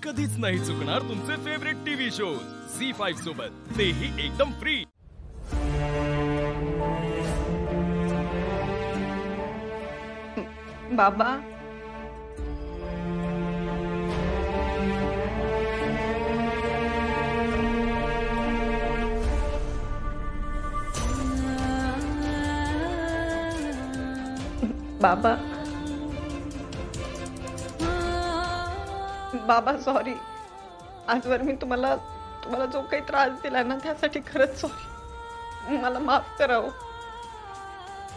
कधीच नाही चुकणार तुमचे फेवरेट टीव्ही शोज झी5 सोबत, तेही एकदम फ्री। बाबा, बाबा, बाबा सॉरी। आजवर मी तुम्हाला जो काही त्रास दिला ना त्यासाठी खरंच सॉरी। मला माफ करा हो।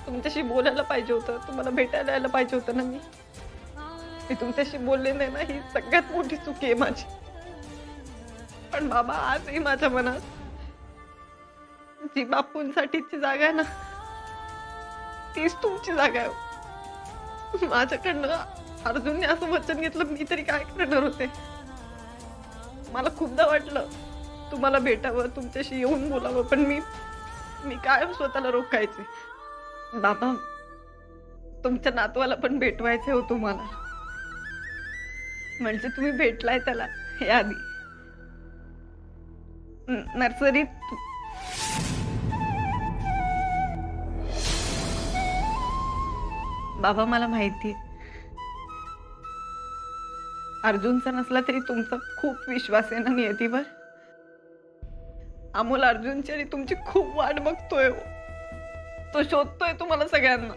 तुमच्याशी बोलायला पाहिजे होतं, तुम्हाला भेटायला यायला पाहिजे होतं ना। मी तुमच्याशी बोलले नाही ना, ही सगळ्यात मोठी चूक आहे माझी। पण बाबा, आजही माझ्या मनात जी बापूंसाठीची जागा आहे ना, तीच तुमची जागा आहे। माझ्याकडनं अर्जुनने असं वचन घेतलं, मी तरी काय करणार होते। मला खूपदा वाटलं तुम्हाला भेटावं, तुमच्याशी येऊन बोलावं, पण मी काय स्वतःला रोखायचे। बाबा, तुमच्या नातवाला पण भेटवायचे हो तुम्हाला, म्हणजे तुम्ही भेटलाय त्याला या आधी नर्सरीत। बाबा, मला माहिती अर्जुनचा नसला तरी तुमचा खूप विश्वास आहे ना नियतीवर। अमोल अर्जुनची आणि तुमची खूप वाट बघतोय हो। तो शोधतोय तुम्हाला सगळ्यांना।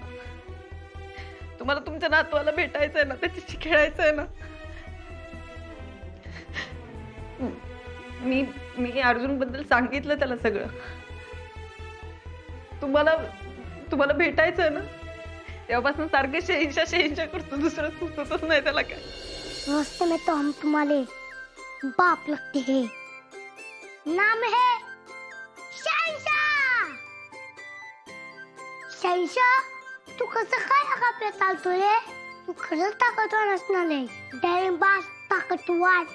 तुम्हाला तुमच्या नातवाला भेटायचंय ना, त्याच्याशी खेळायचंय ना। मी अर्जुन बद्दल सांगितलं त्याला सगळं। तुम्हाला भेटायचंय ना, तेव्हापासून सारखे शहंशाह करतो, दुसरं सुचतच नाही त्याला काय। रास्ते में तो हम तुम्हारे बाप लगते हैं। नाम है शहंशाह। शहंशाह, तू कसं काय आपल्या चालतोय? तू खरंच ताकदवान असणार आहे। डॅरिंबाज, ताकदवान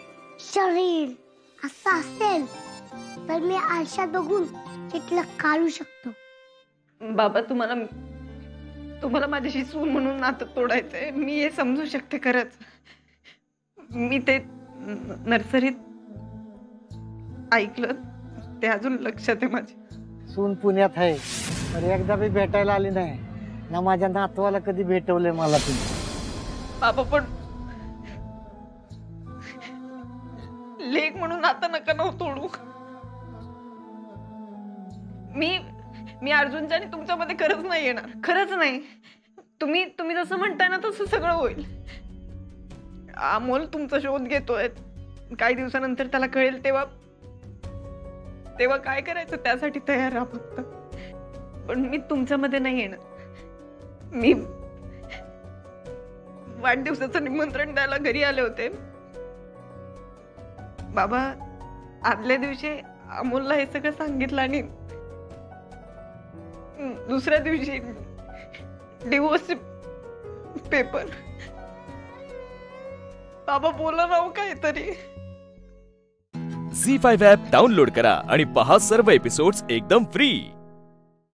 शरीर असं असेल तर मी आरशात बघून तिथलं काढू शकतो। बाबा, तुम्हाला माझ्याशी सून म्हणून नातं तोडायचंय, मी हे समजू शकते खरंच। मी ते नर्सरीत ऐकलं, ते अजून लक्षात आहे माझ्या। सून पुण्यात आहे, तर एकदा बी भेटायला आली नाही ना। माझ्या नातवाला कधी भेटवलंय मला तुम्ही? बाबा, पण लेक म्हणून आता नका तोडू। मी अर्जुनच्या आणि तुमच्यामध्ये खरंच नाही येणार, खरंच नाही। तुम्ही जसं म्हणताय ना तसं सगळं होईल। अमोल तुमचा शोध घेतोय, काही दिवसानंतर त्याला कळेल, तेव्हा काय करायचं त्यासाठी तयार राहा फक्त। पण मी तुमच्यामध्ये नाही येणार। मी वाढदिवसाचं निमंत्रण द्यायला घरी आले होते बाबा। आदल्या दिवशी अमोलला हे सगळं सांगितलं आणि दुसऱ्या दिवशी डिवोर्स पेपर। बाबा, बोला ना हो काहीतरी। झी5 ॲप डाउनलोड करा आणि पहा सर्व एपिसोड्स एकदम फ्री।